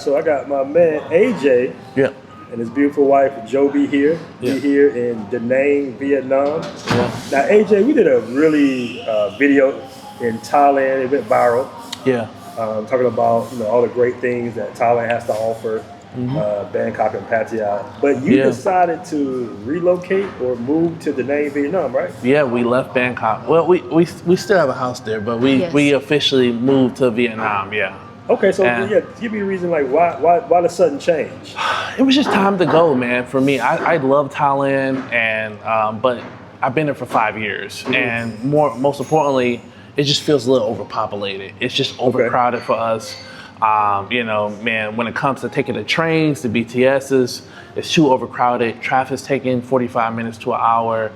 So I got my man AJ Yeah. and his beautiful wife Joby here. Yeah. We here in Da Nang, Vietnam. Yeah. Now AJ, we did a really video in Thailand. It went viral. Yeah. Talking about all the great things that Thailand has to offer, Bangkok and Pattaya. But you decided to relocate or move to Da Nang, Vietnam, right? Yeah, we left Bangkok. Well, we still have a house there, but we officially moved to Vietnam. Yeah. Okay, so give me a reason, like why the sudden change? It was just time to go, man. For me, I love Thailand, and but I've been there for 5 years, and most importantly, it just feels a little overpopulated. It's just overcrowded for us. Man, when it comes to taking the trains, the BTSs, it's too overcrowded. Traffic's taking 45 minutes to an hour.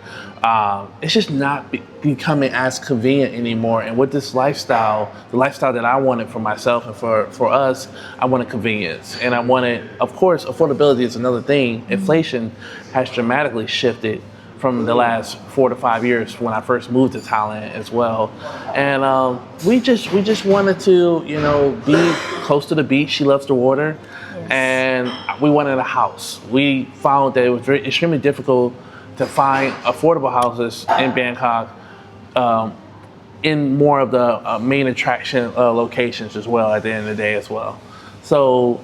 It's just not becoming as convenient anymore. And with this lifestyle, the lifestyle that I wanted for myself and for us, I wanted convenience. And I wanted, of course, affordability is another thing. Inflation has dramatically shifted from the last 4 to 5 years when I first moved to Thailand as well. And we just wanted to, be close to the beach. She loves the water. Yes. And we wanted a house. We found that it was extremely difficult to find affordable houses in Bangkok in more of the main attraction locations as well at the end of the day as well. So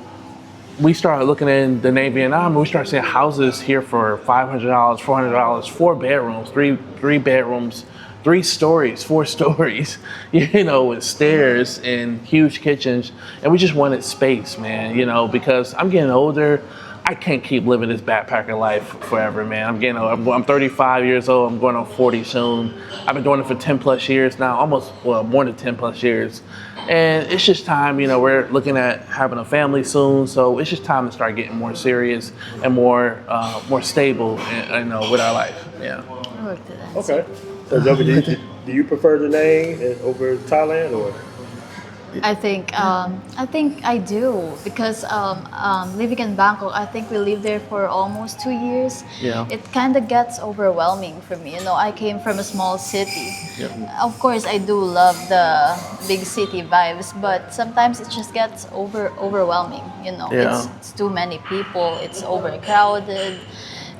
we started looking in Da Nang, Vietnam, and we started seeing houses here for $500, $400, 4 bedrooms, three bedrooms, 3 stories, 4 stories, with stairs and huge kitchens. And we just wanted space, man, because I'm getting older. I can't keep living this backpacker life forever, man. I'm getting old. I'm 35 years old. I'm going on 40 soon. I've been doing it for 10 plus years now, more than 10 plus years. And it's just time, we're looking at having a family soon. So it's just time to start getting more serious and more stable, with our life. Yeah. Okay. So Joby, do you prefer Da Nang over Thailand or? I think I do because living in Bangkok, I think we lived there for almost 2 years. Yeah. It kind of gets overwhelming for me. I came from a small city. Yep. Of course, I do love the big city vibes, but sometimes it just gets overwhelming. Yeah. It's too many people. It's overcrowded,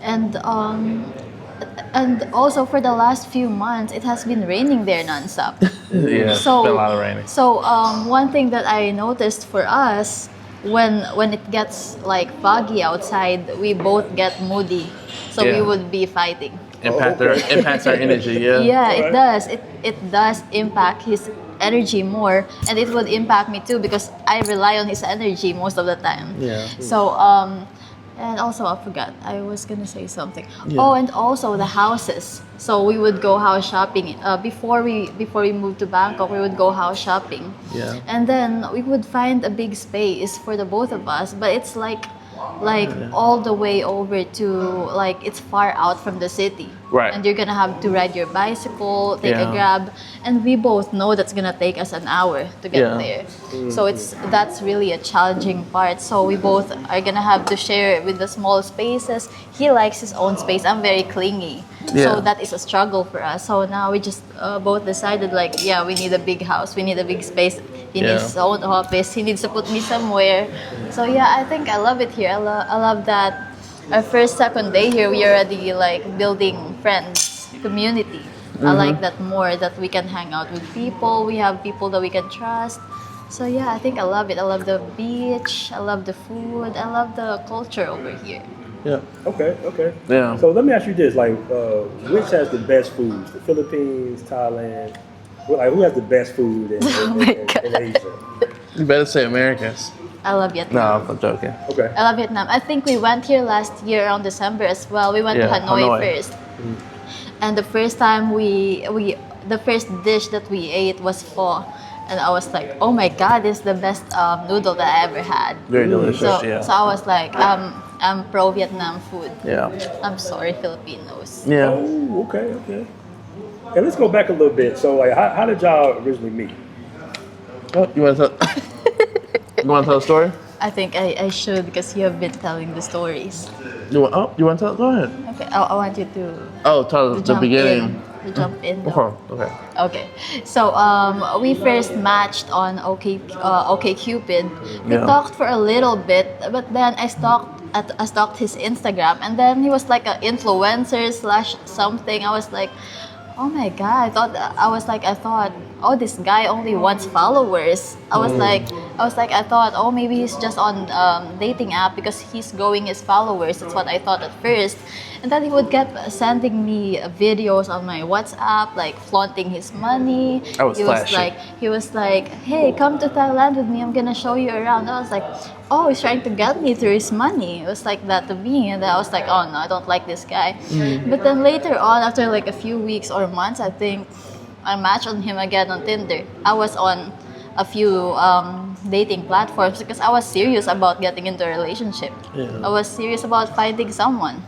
and also for the last few months, it has been raining there nonstop. Yeah, it's been a lot of raining. So one thing that I noticed for us, when it gets like foggy outside, we both get moody. So we would be fighting. Impacts our energy, yeah. Yeah, it does. It does impact his energy more, and it would impact me too because I rely on his energy most of the time. Yeah. So and also I forgot, I was gonna say something. Yeah. Oh, and also the houses. So we would go house shopping. Before we moved to Bangkok, we would go house shopping. Yeah. And then we would find a big space for the both of us, but it's like all the way over to it's far out from the city. Right. And you're gonna have to ride your bicycle, take a Grab, and we both know that's gonna take us an hour to get there. So that's really a challenging part. So we both are gonna have to share with the small spaces. He likes his own space. I'm very clingy. Yeah. So that is a struggle for us. So now we just both decided we need a big house, we need a big space. He needs his own office. He needs to put me somewhere. So I think I love it here. I love that. Our first, second day here, we already building friends, community. I like that more, that we can hang out with people. We have people that we can trust. So I think I love it. I love the beach. I love the food. I love the culture over here. Yeah. Okay. Yeah. So let me ask you this: which has the best foods? The Philippines, Thailand. Who has the best food in Asia? You better say Americans. I love Vietnam. No, I'm joking. Okay. I love Vietnam. I think we went here last year around December as well. We went to Hanoi first. And the first time the first dish that we ate was pho. And I was like, oh my God, this is the best noodle that I ever had. Very delicious, So I was like, I'm pro Vietnam food. Yeah. I'm sorry, Filipinos. Yeah. Oh, okay. And let's go back a little bit. So how did y'all originally meet? Oh, you want to tell the story? I think I should because you have been telling the stories. You want to tell? Go ahead. Okay, I want you to. Oh, tell the jump beginning. in. to jump in? Okay. Okay. So we first matched on OkCupid. We talked for a little bit, but then I stalked his Instagram, and then he was like an influencer slash something. I was like, oh my god! I thought, oh, this guy only wants followers. I thought, oh, maybe he's just on dating app because he's growing his followers. That's what I thought at first. And then he would keep sending me videos on my WhatsApp, like flaunting his money. He was like, hey, come to Thailand with me. I'm gonna show you around. I was like, oh, he's trying to get me through his money. It was like that to me. And then I was like, oh no, I don't like this guy. But then later on, after like a few weeks or months, I think I matched on him again on Tinder. I was on a few dating platforms because I was serious about getting into a relationship. I was serious about finding someone.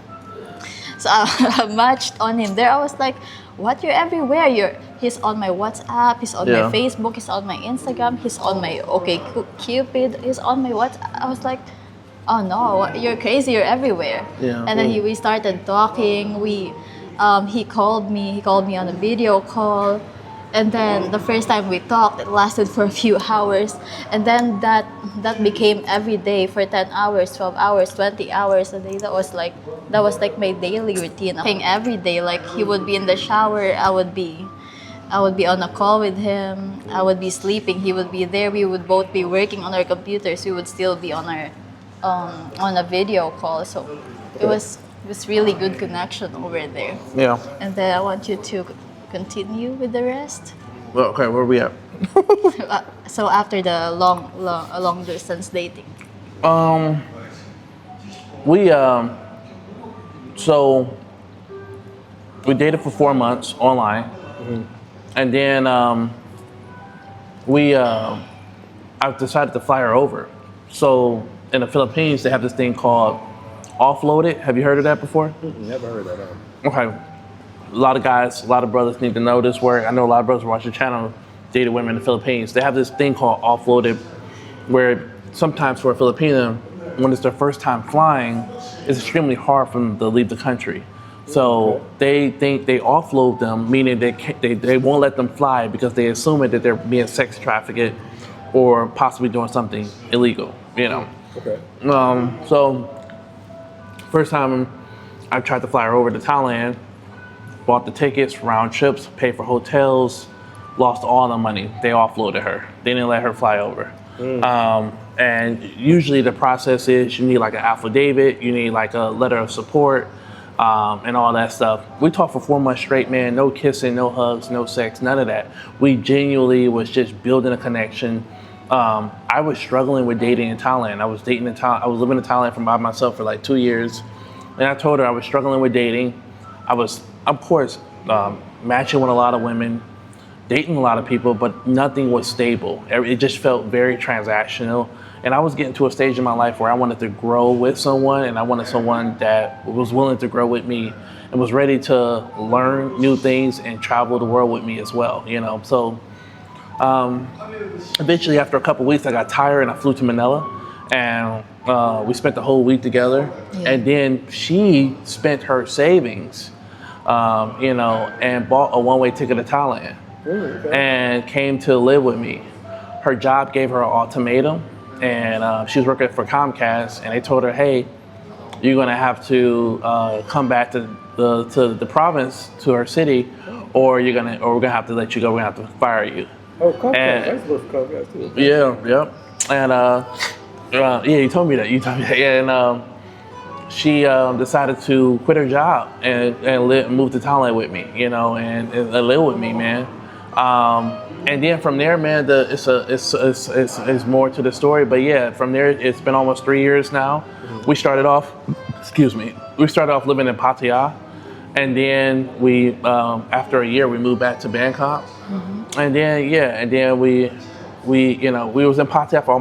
So I matched on him there. I was like, what? You're everywhere. He's on my WhatsApp, he's on my Facebook, he's on my Instagram, he's on my OkCupid, he's on my WhatsApp. I was like, oh no, you're crazy, you're everywhere. And then we started talking. He called me on a video call. And then the first time we talked, it lasted for a few hours. And then that became every day for 10 hours, 12 hours, 20 hours a day. That was like my daily routine. I think every day, like he would be in the shower, I would be on a call with him. I would be sleeping, he would be there. We would both be working on our computers. We would still be on our on a video call. So it was really good connection over there. Yeah. And then I want you to continue with the rest. Well, okay, where are we at? So after the long distance dating. So we dated for 4 months online, and then I decided to fly her over. So in the Philippines, they have this thing called offloaded. Have you heard of that before? Never heard of that. Okay. A lot of guys, a lot of brothers need to know this word. I know a lot of brothers watch your channel, dated women in the Philippines. They have this thing called offloaded, where sometimes for a Filipino, when it's their first time flying, it's extremely hard for them to leave the country. So they think they offload them, meaning they won't let them fly because they assume that they're being sex trafficked or possibly doing something illegal, you know. Okay. So first time I tried to fly her over to Thailand, bought the tickets, round trips, paid for hotels, lost all the money. They offloaded her. They didn't let her fly over. And usually the process is you need like an affidavit, you need like a letter of support, and all that stuff. We talked for 4 months straight, man. No kissing, no hugs, no sex, none of that. We genuinely was just building a connection. I was struggling with dating in Thailand. I was living in Thailand by myself for like 2 years. And I told her I was struggling with dating. I was, of course, matching with a lot of women, dating a lot of people, but nothing was stable. It just felt very transactional. And I was getting to a stage in my life where I wanted to grow with someone, and I wanted someone that was willing to grow with me and was ready to learn new things and travel the world with me as well, you know. So eventually, after a couple of weeks, I got tired and I flew to Manila, and we spent the whole week together. And then she spent her savings, you know, and bought a one-way ticket to Thailand and came to live with me. Her job gave her an ultimatum, and she was working for Comcast, and they told her, hey, you're gonna have to come back to the province, to her city, or we're gonna have to let you go. We're gonna have to fire you. Oh, Comcast. That's what Comcast too. Yeah. And yeah, you told me that. Yeah, and she decided to quit her job and move to Thailand with me, you know, and live with me, man. And then from there, man, it's more to the story. But yeah, from there, it's been almost 3 years now. We started off, living in Pattaya, and then we, after a year, we moved back to Bangkok, and then we was in Pattaya for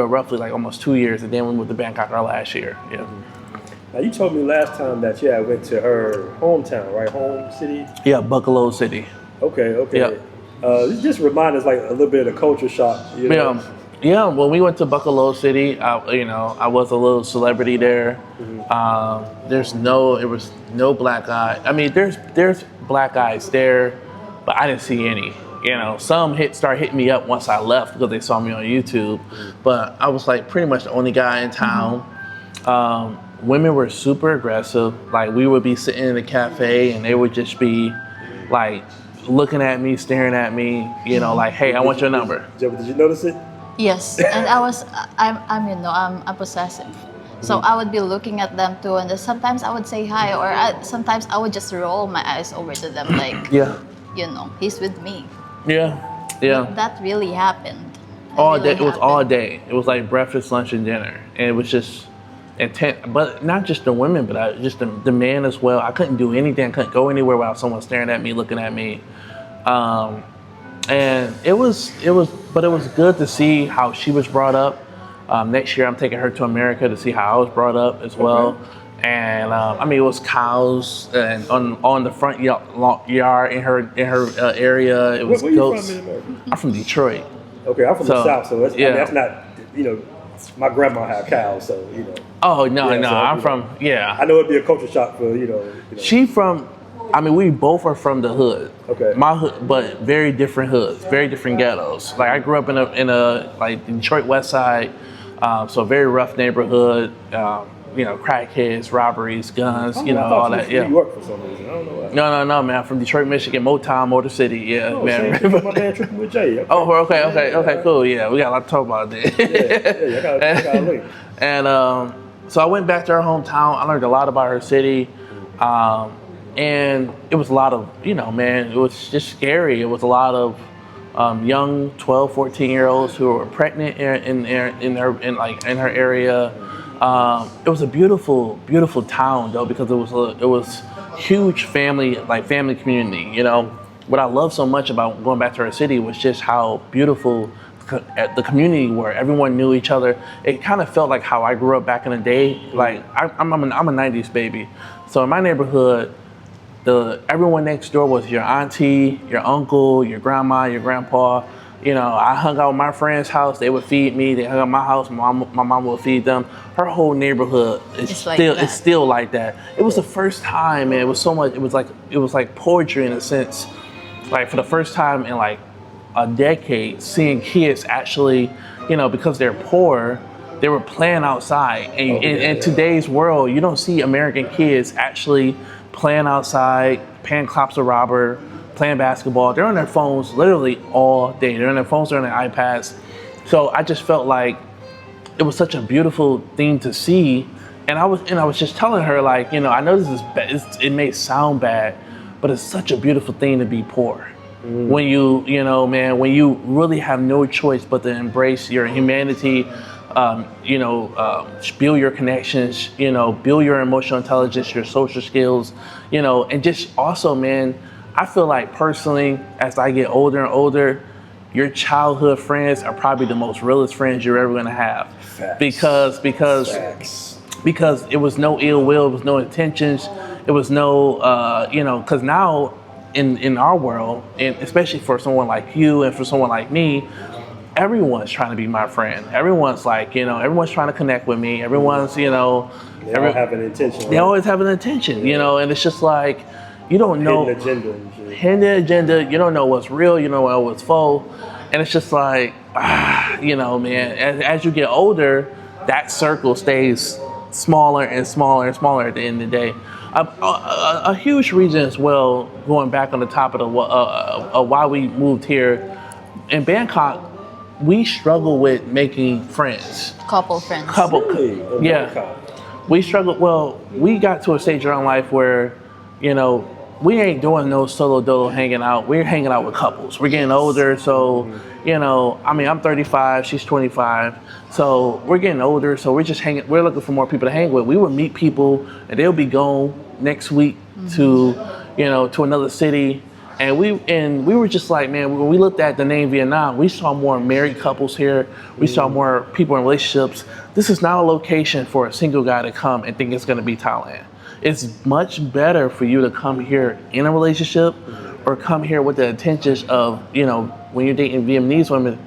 roughly almost 2 years, and then we moved to Bangkok our last year. Yeah. Now you told me last time that I went to her hometown, right? Home city. Yeah, Buccalo City. Okay. Yeah. Just remind us a little bit of the culture shock. You know? Yeah, when we went to Buffalo City, I was a little celebrity there. There was no black eye. I mean, there's black eyes there, but I didn't see any. Some start hitting me up once I left because they saw me on YouTube. But I was like pretty much the only guy in town. Women were super aggressive. Like we would be sitting in a cafe and they would just be like looking at me, staring at me. Like, hey, I want your number. Did you notice it? Yes, and I'm possessive. So I would be looking at them too, and then sometimes I would say hi, or sometimes I would just roll my eyes over to them, like, he's with me. Yeah. That really happened. All day. It was all day. It was like breakfast, lunch, and dinner, and it was just intense. But not just the women, but just the men as well. I couldn't do anything. I couldn't go anywhere without someone staring at me, looking at me. And it was good to see how she was brought up. Next year, I'm taking her to America to see how I was brought up as well. Okay. And it was cows and on the front yard in her area. It was where goats. You from in America? I'm from Detroit. Okay, I'm from the South, so that's not my grandma had cows, so Oh no, so, I'm from I know it'd be a culture shock for She from. We both are from the hood. Okay. My hood, but very different hoods, very different ghettos. Like I grew up in a like Detroit West Side, so very rough neighborhood. Crackheads, robberies, guns, all that. Yeah. New York for some reason. I don't know why. No, man. I'm from Detroit, Michigan, Motown, Motor City. Yeah, Oh, man. same thing, my man tripping with Jay. Okay. Oh, okay, cool. Yeah, we got a lot to talk about there. I got link. And so I went back to her hometown. I learned a lot about her city. And it was a lot of, it was just scary. It was a lot of young 12, 14-year-olds who were pregnant in her area. It was a beautiful, beautiful town though, because it was huge family community. What I loved so much about going back to her city was just how beautiful the community were. Everyone knew each other. It kind of felt like how I grew up back in the day. Like I'm a 90s baby, so in my neighborhood, everyone next door was your auntie, your uncle, your grandma, your grandpa. I hung out at my friend's house. They would feed me. They hung out at my house. My mom would feed them. Her whole neighborhood is still like that. It was the first time, man. It was so much. It was like poetry in a sense. Like for the first time in like a decade, seeing kids actually, because they're poor, they were playing outside. And in today's world, you don't see American kids actually playing outside, playing cops or robber, playing basketball. They're on their phones literally all day. They're on their phones, they're on their iPads. So I just felt like it was such a beautiful thing to see. And I was just telling her, like, I know this is it may sound bad, but it's such a beautiful thing to be poor. When you when you really have no choice but to embrace your humanity, build your connections, build your emotional intelligence, your social skills, and just also, man, I feel like personally, as I get older and older, your childhood friends are probably the most realest friends you're ever gonna have. Facts. Because it was no ill will, it was no intentions, it was no, because now in our world, and especially for someone like you and for someone like me, everyone's trying to be my friend. Everyone's like, everyone's trying to connect with me. Everyone's, They all have an intention. Right? They always have an intention, and it's just like, you don't know. Hidden agenda. You don't know what's real. You don't know what's faux. And it's just like, man, as you get older, that circle stays smaller and smaller and smaller at the end of the day. A huge reason as well, going back on the top of why we moved here, in Bangkok, we struggle with making friends. Couple friends. Really? Yeah. We struggled. Well, we got to a stage in our life where, we ain't doing no solo dolo hanging out. We're hanging out with couples. We're getting older, so I'm 35, she's 25, so we're getting older. So we're just hanging. We're looking for more people to hang with. We would meet people, and they'll be gone next week to another city. And we were just like, man, when we looked at the name Vietnam, we saw more married couples here. We saw more people in relationships. This is not a location for a single guy to come and think it's going to be Thailand. it's much better for you to come here in a relationship or come here with the intentions of, you know, when you're dating Vietnamese women,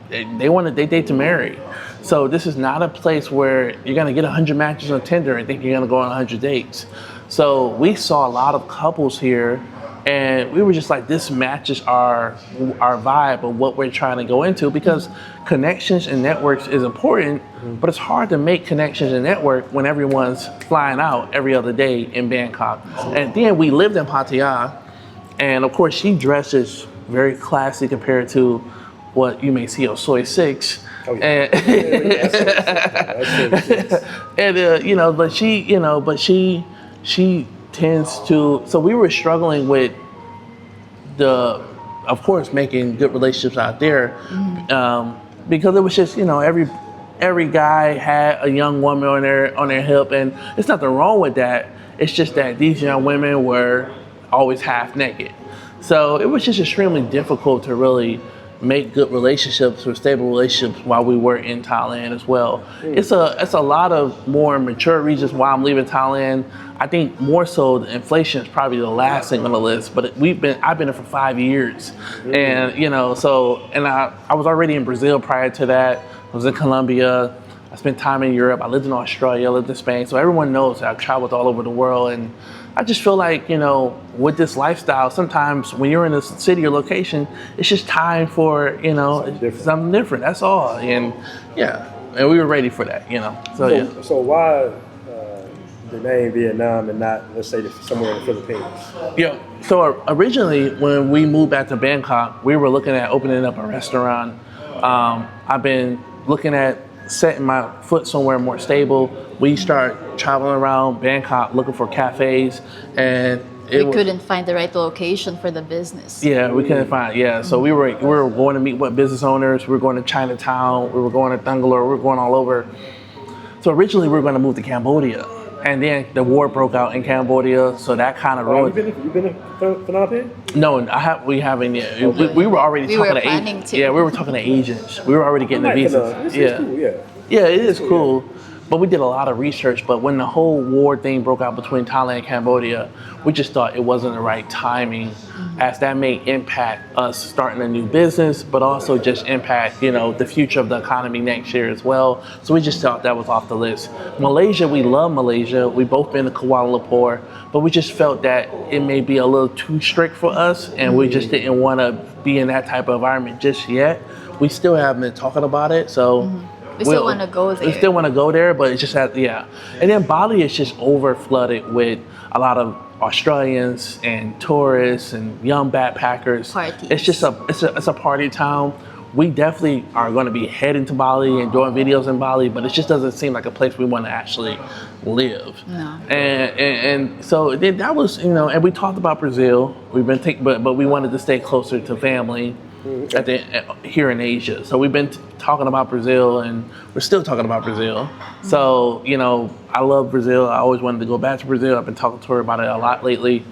they date to marry. So this is not a place where you're gonna get 100 matches on Tinder and think you're gonna go on 100 dates. So we saw a lot of couples here, and we were just like, this matches our vibe of what we're trying to go into, because connections and networks is important, but it's hard to make connections and network when everyone's flying out every other day in Bangkok. And then we lived in Pattaya, and of course she dresses very classy compared to what you may see on Soy 6. Oh, yeah. And you know, but she tends to. So we were struggling with of course, making good relationships out there, because it was just, you know, every guy had a young woman on their hip, and there's nothing wrong with that. It's just that these young women were always half naked, so it was just extremely difficult to really make good relationships or stable relationships while we were in Thailand as well. It's a lot of more mature reasons why I'm leaving Thailand. I think more so the inflation is probably the last thing on the list, but I've been there for 5 years. And you know, I was already in Brazil prior to that. I was in Colombia. I spent time in Europe. I lived in Australia, I lived in Spain. So everyone knows that I've traveled all over the world, and I just feel like, you know, with this lifestyle, sometimes when you're in a city or location, it's just time for, you know, something different. That's all. And yeah, and we were ready for that, you know. So yeah. So why the name Vietnam and not, let's say, somewhere in the Philippines? Yeah. So originally, when we moved back to Bangkok, we were looking at opening up a restaurant. I've been looking at setting my foot somewhere more stable. We started traveling around Bangkok looking for cafes, and we couldn't find the right location for the business. Yeah, we couldn't find. Yeah, so we were going to meet with business owners. We were going to Chinatown. We were going to Bangalore. We were going all over. So originally we were going to move to Cambodia, and then the war broke out in Cambodia, so that kind of ruined. You been to Phnom Penh? No, we haven't yet. We were already talking to agents. Yeah, we were talking to agents. We were already getting the visas. It's cool, yeah. Yeah, it is cool. But we did a lot of research. But when the whole war thing broke out between Thailand and Cambodia, we just thought it wasn't the right timing, as that may impact us starting a new business, but also just impact, you know, the future of the economy next year as well. So we just thought that was off the list. Malaysia, we love Malaysia. We both been to Kuala Lumpur, but we just felt that it may be a little too strict for us, and we just didn't want to be in that type of environment just yet. We still haven't been talking about it, so. We still want to go there. We still want to go there, but it's just yeah. And then Bali is just over flooded with a lot of Australians and tourists and young backpackers. Parties. It's just it's a party town. We definitely are going to be heading to Bali and doing videos in Bali, but it just doesn't seem like a place we want to actually live. No. And so then that was, you know, and we talked about Brazil. We've been but we wanted to stay closer to family. Here in Asia. So we've been talking about Brazil, and we're still talking about Brazil. So, you know, I love Brazil. I always wanted to go back to Brazil. I've been talking to her about it a lot lately.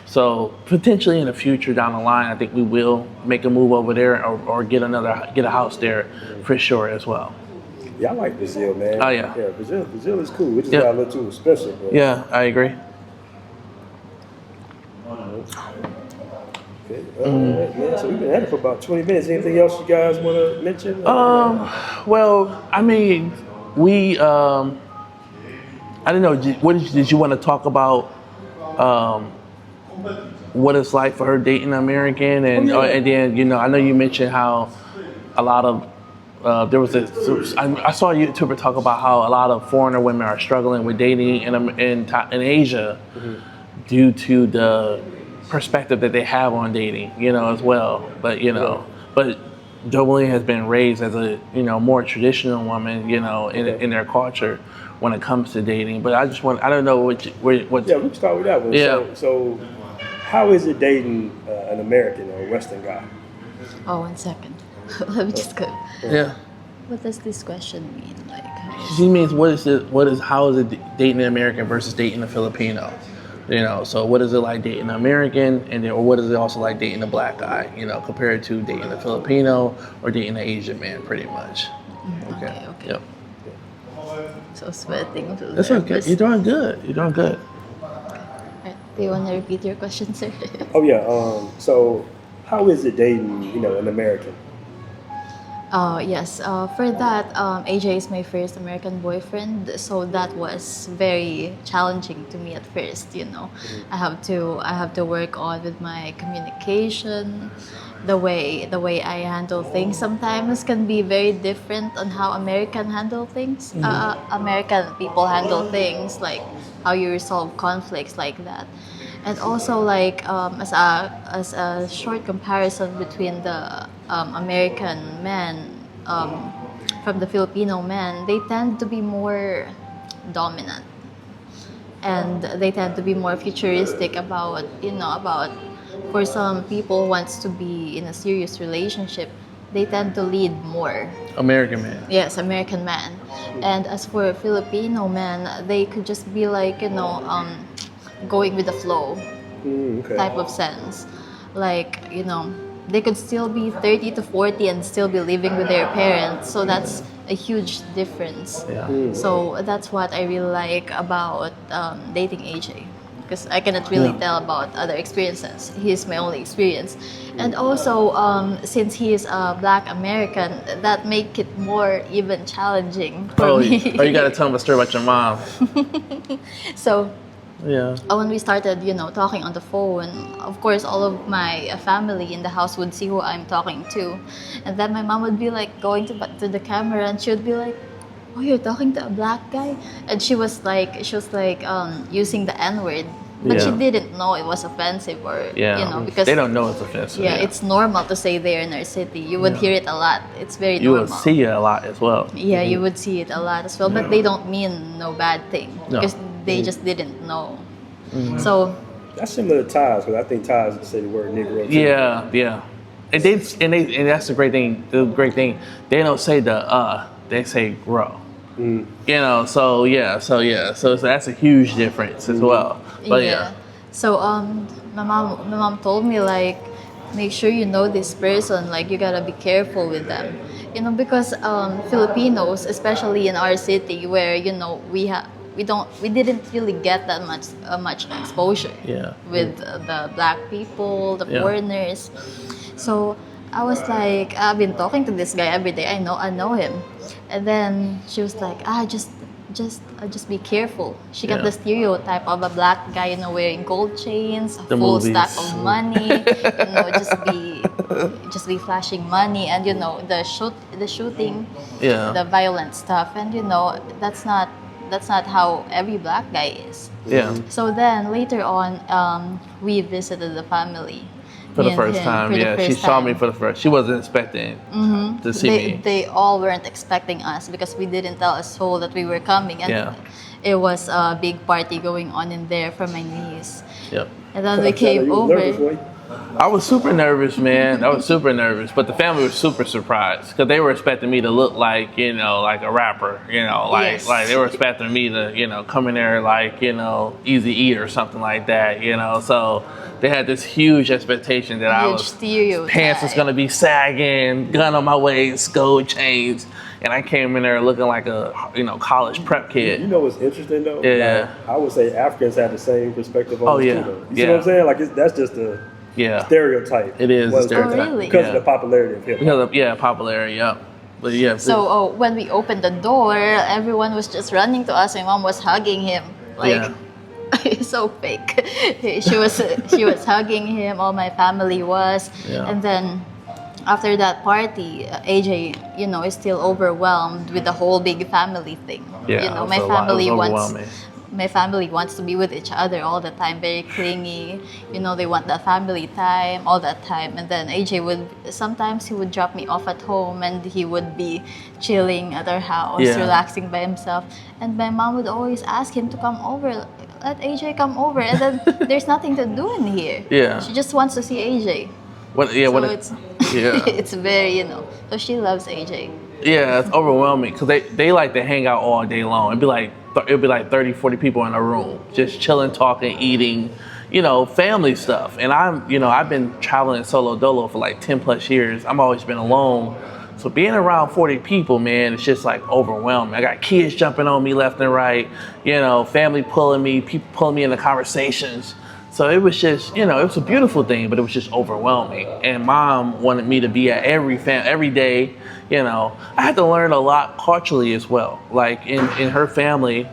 So potentially in the future down the line, I think we will make a move over there or get a house there for sure as well. Yeah, I like Brazil, man. Oh yeah. Yeah, Brazil is cool. We just got a little too special. Bro. Yeah, I agree. So we've been at it for about 20 minutes. Anything else you guys want to mention? Well, I mean, we, I don't know, did you want to talk about what it's like for her dating an American? And, and then, you know, I know you mentioned how a lot of, I saw a YouTuber talk about how a lot of foreigner women are struggling with dating in Asia due to the perspective that they have on dating, you know, as well. But, you know, but Jolene has been raised as a, you know, more traditional woman, you know, in their culture when it comes to dating. But I don't know what. Yeah, we can start with that one. Yeah. So how is it dating an American or a Western guy? Oh, 1 second. Let me just go. Yeah. What does this question mean? Like, she means how is it dating an American versus dating a Filipino? You know, so what is it like dating an American, and then, or what is it also like dating a black guy, you know, compared to dating a Filipino or dating an Asian man, pretty much. Okay. Yep. So sweating. That's okay. You're doing good. Do you want to repeat your question, sir? Oh yeah. So how is it dating, an American? Oh, yes. For that, AJ is my first American boyfriend, so that was very challenging to me at first. I have to work on with my communication, the way I handle things. Sometimes can be very different on how American handle things. American people handle things like how you resolve conflicts like that. And also like as a short comparison between the American men from the Filipino men, they tend to be more dominant, and they tend to be more futuristic about for some people who wants to be in a serious relationship, they tend to lead more. American man. Yes, American man. And as for Filipino men, they could just be like, going with the flow Okay. type of sense. Like, they could still be 30 to 40 and still be living with their parents. So that's a huge difference. Yeah. So that's what I really like about dating AJ. Because I cannot really tell about other experiences. He is my only experience. And also, since he is a Black American, that make it more even challenging for me. You got to tell him a story about your mom. So, Yeah. when we started, talking on the phone, of course, all of my family in the house would see who I'm talking to. And then my mom would be like going to the camera, and she would be like, "Oh, you're talking to a Black guy?" And she was like using the N-word. But she didn't know it was offensive because they don't know it's offensive. yeah, it's normal to say there in our city. You would hear it a lot. It's very You normal. will see it a lot as well. Yeah, you would see it a lot as well, but they don't mean no bad thing because they just didn't know. So That's similar to Ties, because I think Ties say the word Negro too. Yeah. And that's the great thing. They don't say they say grow. So that's a huge difference as well. But So my mom told me like, make sure you know this person. Like you gotta be careful with them. Because Filipinos, especially in our city, where we didn't really get that much exposure with the Black people, the foreigners. So I was like, I've been talking to this guy every day. I know him. And then she was like, just be careful. She got the stereotype of a Black guy, wearing gold chains, a full stack of money, just be flashing money, and the shooting, the violent stuff, and that's not how every Black guy is. Yeah. So then later on, we visited the family. For the first time, she saw me for the first. She wasn't expecting to see me. They all weren't expecting us because we didn't tell a soul that we were coming, and it was a big party going on in there for my niece. Yep. And then we came over. I was super nervous, man. I was super nervous, but the family was super surprised because they were expecting me to look like, like a rapper, like they were expecting me to, come in there like, Easy E or something like that, So they had this huge expectation that I was pants was gonna be sagging, gun on my waist, gold chains, and I came in there looking like a college prep kid. You know what's interesting though? Yeah. Like, I would say Africans have the same perspective on Oh, this yeah. too, though. You see what I'm saying? Like that's just a stereotype. It is a stereotype. Oh, really? Because of the popularity of hip hop. Because of popularity, But yeah. So when we opened the door, everyone was just running to us. My mom was hugging him, like so fake. She was hugging him. All my family was, and then after that party, AJ, is still overwhelmed with the whole big family thing. Yeah, My family wants to be with each other all the time, very clingy. They want that family time all that time. And then AJ sometimes he would drop me off at home and he would be chilling at our house, relaxing by himself. And my mom would always ask him to come over, let AJ come over. And then there's nothing to do in here. Yeah. She just wants to see AJ. It's very, so she loves AJ. Yeah, it's overwhelming because they like to hang out all day long. It'd be like 30, 40 people in a room, just chilling, talking, eating, family stuff. And I've been traveling solo dolo for like 10 plus years. I've always been alone. So being around 40 people, man, it's just like overwhelming. I got kids jumping on me left and right, family pulling me, people pulling me into conversations. So it was just, it was a beautiful thing, but it was just overwhelming. And mom wanted me to be at every day. I had to learn a lot culturally as well. Like in her family,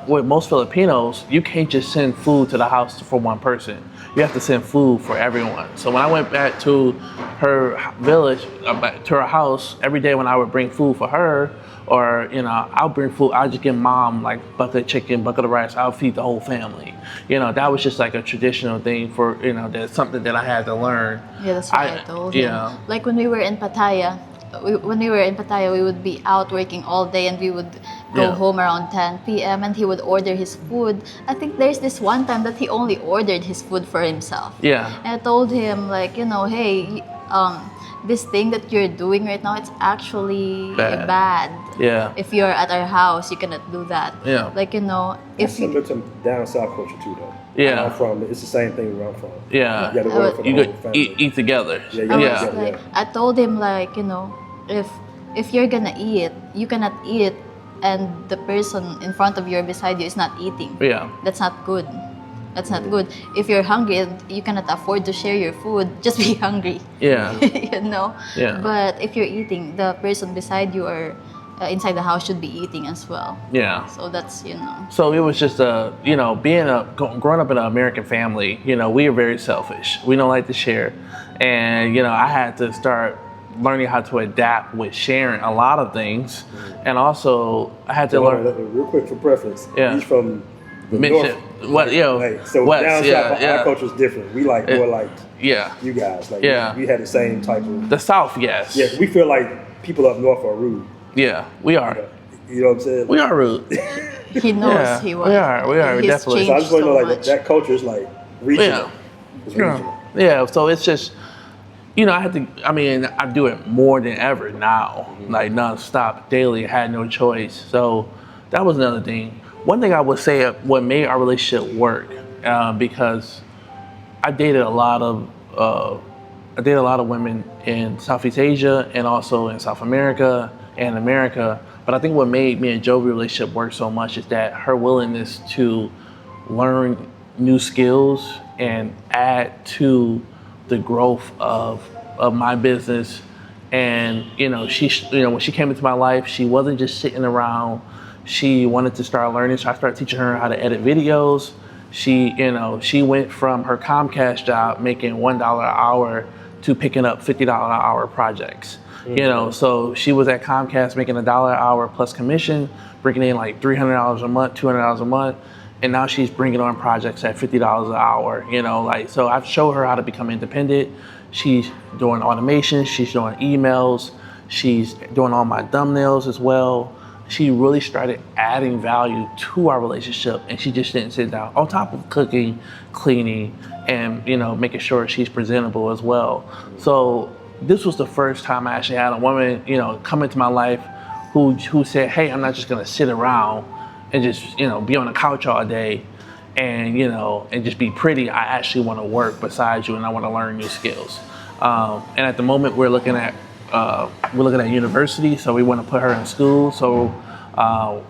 with most Filipinos, you can't just send food to the house for one person. You have to send food for everyone. So when I went back to her village, back to her house, every day when I would bring food for her, or I'll bring food, I'll just give mom like bucket of chicken, bucket of rice, I'll feed the whole family. That was just like a traditional thing for, that's something that I had to learn. Yeah, that's what I told him. Like when we were in Pattaya, we would be out working all day, and we would go home around 10 p.m. and he would order his food. I think there's this one time that he only ordered his food for himself. Yeah. And I told him like, hey, this thing that you're doing right now, it's actually bad. Yeah. If you're at our house, you cannot do that. Yeah. Like, it's similar to down south culture too, though. Yeah. I'm from, it's the same thing where I'm from. Yeah. You got to work for the whole family. Eat together. Yeah. I told him like, if you're gonna eat, you cannot eat and the person in front of you or beside you is not eating. Yeah. That's not good. That's not good. If you're hungry and you cannot afford to share your food, just be hungry. Yeah. Yeah. But if you're eating, the person beside you or inside the house should be eating as well. Yeah. So that's, So it was just growing up in an American family, we are very selfish. We don't like to share. And, I had to start learning how to adapt with sharing a lot of things. And also I had to learn. Real quick for preference. Yeah. He's from the north. So west, down south, our culture is different. We like more like you guys. Like we had the same type of. The South, yes. Yeah, we feel like people up north are rude. Yeah, we are. You know what I'm saying? We are rude. He knows he was. We are. We definitely. So I just want to know, like, that culture is like regional. It's regional. Yeah. So it's just, I do it more than ever now, like nonstop, daily. I had no choice. So that was another thing. One thing I would say what made our relationship work, because I dated a lot of women in Southeast Asia and also in South America and America. But I think what made me and Jovi's relationship work so much is that her willingness to learn new skills and add to the growth of my business. And when she came into my life, she wasn't just sitting around. She wanted to start learning, so I started teaching her how to edit videos. She went from her Comcast job making $1 an hour to picking up $50 an hour projects. So she was at Comcast making $1 an hour plus commission, bringing in like $300 a month, $200 a month, and now she's bringing on projects at $50 an hour. So I've showed her how to become independent. She's doing automation, she's doing emails, she's doing all my thumbnails as well. She really started adding value to our relationship, and she just didn't sit down on top of cooking, cleaning, and making sure she's presentable as well. So this was the first time I actually had a woman, come into my life who said, hey, I'm not just gonna sit around and just, be on the couch all day and, and just be pretty. I actually wanna work beside you and I wanna learn new skills. And at the moment we're looking at university, so we want to put her in school. So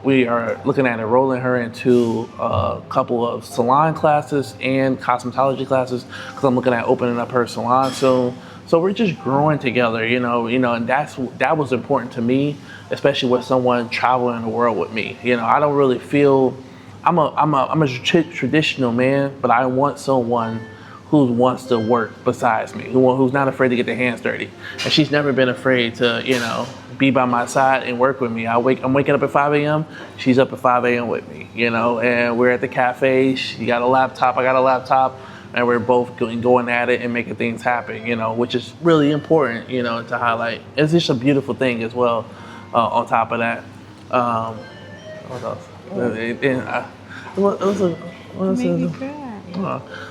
we are looking at enrolling her into a couple of salon classes and cosmetology classes, because I'm looking at opening up her salon soon. So we're just growing together, and that was important to me, especially with someone traveling the world with me. I don't really feel I'm a traditional man, but I want someone who wants to work besides me, who's not afraid to get their hands dirty. And she's never been afraid to, be by my side and work with me. I'm waking up at 5 a.m., she's up at 5 a.m. with me, and we're at the cafe, she got a laptop, I got a laptop, and we're both going at it and making things happen, which is really important, to highlight. It's just a beautiful thing as well, on top of that. What else?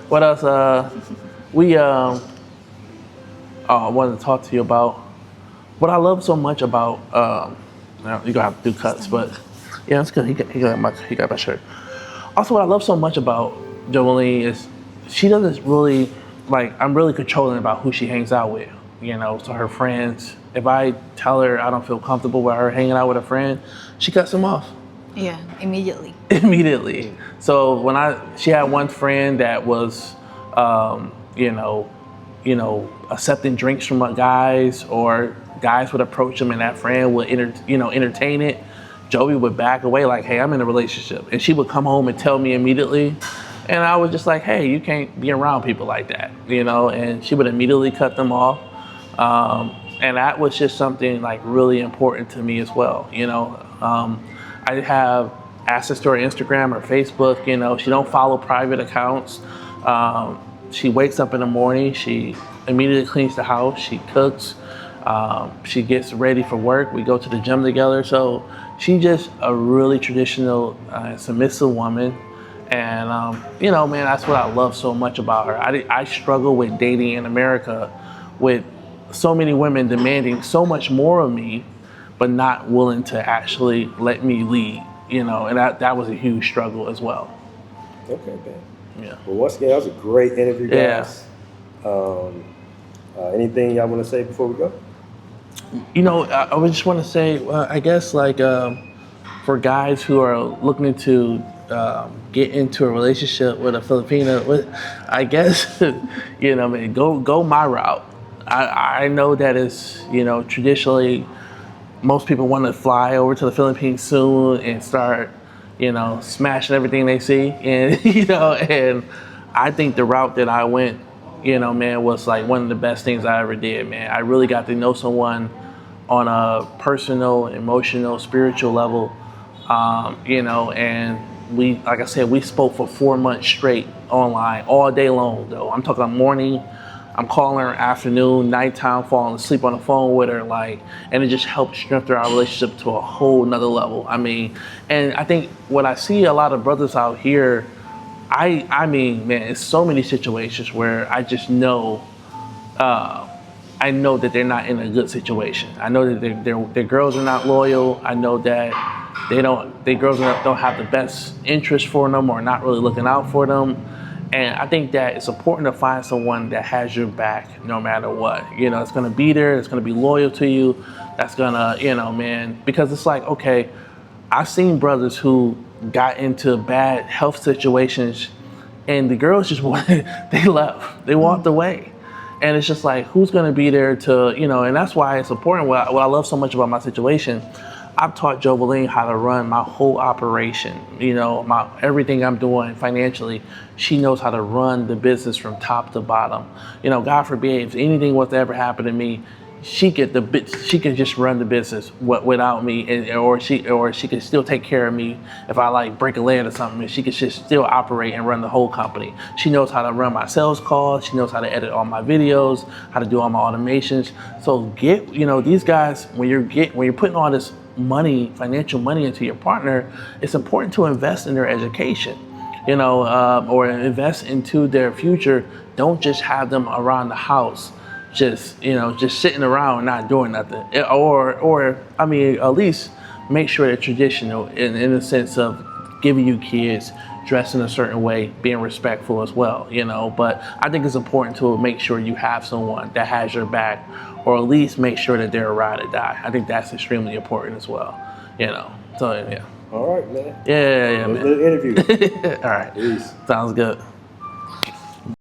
What else? I wanted to talk to you about what I love so much about. You're gonna have to do cuts, but yeah, it's good. He got my shirt. Also, what I love so much about Jolene is she doesn't really I'm really controlling about who she hangs out with. So her friends. If I tell her I don't feel comfortable with her hanging out with a friend, she cuts them off. Yeah, immediately. Immediately. So she had one friend that was, you know, accepting drinks from guys, or guys would approach him and that friend would entertain it. Joey would back away like, hey, I'm in a relationship. And she would come home and tell me immediately. And I was just like, hey, you can't be around people like that, you know, and she would immediately cut them off. And that was just something like really important to me as well, you know. I have access to her Instagram or Facebook, you know, she don't follow private accounts. She wakes up in the morning, she immediately cleans the house, she cooks, she gets ready for work, we go to the gym together. So she's just a really traditional, submissive woman. And, you know, man, that's what I love so much about her. I struggle with dating in America with so many women demanding so much more of me, but not willing to actually let me lead, you know, and that was a huge struggle as well. Okay, man. Yeah. Well, once again, that was a great interview, guys. Anything y'all want to say before we go? You know, I would just want to say, I guess, like, for guys who are looking to get into a relationship with a Filipina, I guess, you know, man, go my route. I know that it's, you know, traditionally most people want to fly over to the Philippines soon and start, you know, smashing everything they see. And, you know, and I think the route that I went, you know, man, was like one of the best things I ever did, man. I really got to know someone on a personal, emotional, spiritual level, you know, and we, like I said, we spoke for 4 months straight online, all day long, though. I'm talking morning, I'm calling her afternoon, nighttime, falling asleep on the phone with her, like, and it just helped strengthen our relationship to a whole nother level. I mean, and I think what I see a lot of brothers out here, I mean, man, it's so many situations where I just know, I know that they're not in a good situation. I know that their girls are not loyal. I know that their girls don't have the best interest for them, or not really looking out for them. And I think that it's important to find someone that has your back no matter what. You know, it's gonna be there, it's gonna be loyal to you, that's gonna, you know, man, because it's like, okay, I've seen brothers who got into bad health situations and the girls just wanted, they left, they walked away. And it's just like, who's gonna be there to, you know, and that's why it's important. What I love so much about my situation, I've taught Joveline how to run my whole operation. You know, everything I'm doing financially, she knows how to run the business from top to bottom. You know, God forbid, if anything was to ever happen to me, she could just run the business without me, or she could still take care of me if I like break a leg or something, and she could just still operate and run the whole company. She knows how to run my sales calls, she knows how to edit all my videos, how to do all my automations. So you know, these guys, when you're putting all this money, financial money into your partner, it's important to invest in their education, you know, or invest into their future. Don't just have them around the house, just, you know, just sitting around and not doing nothing. Or I mean, at least make sure they're traditional in the sense of giving you kids, dressing a certain way, being respectful as well, you know. But I think it's important to make sure you have someone that has your back, or at least make sure that they're a ride or die. I think that's extremely important as well, you know. So, yeah. All right, man. Yeah, man. Good interview. All right. Peace. Sounds good.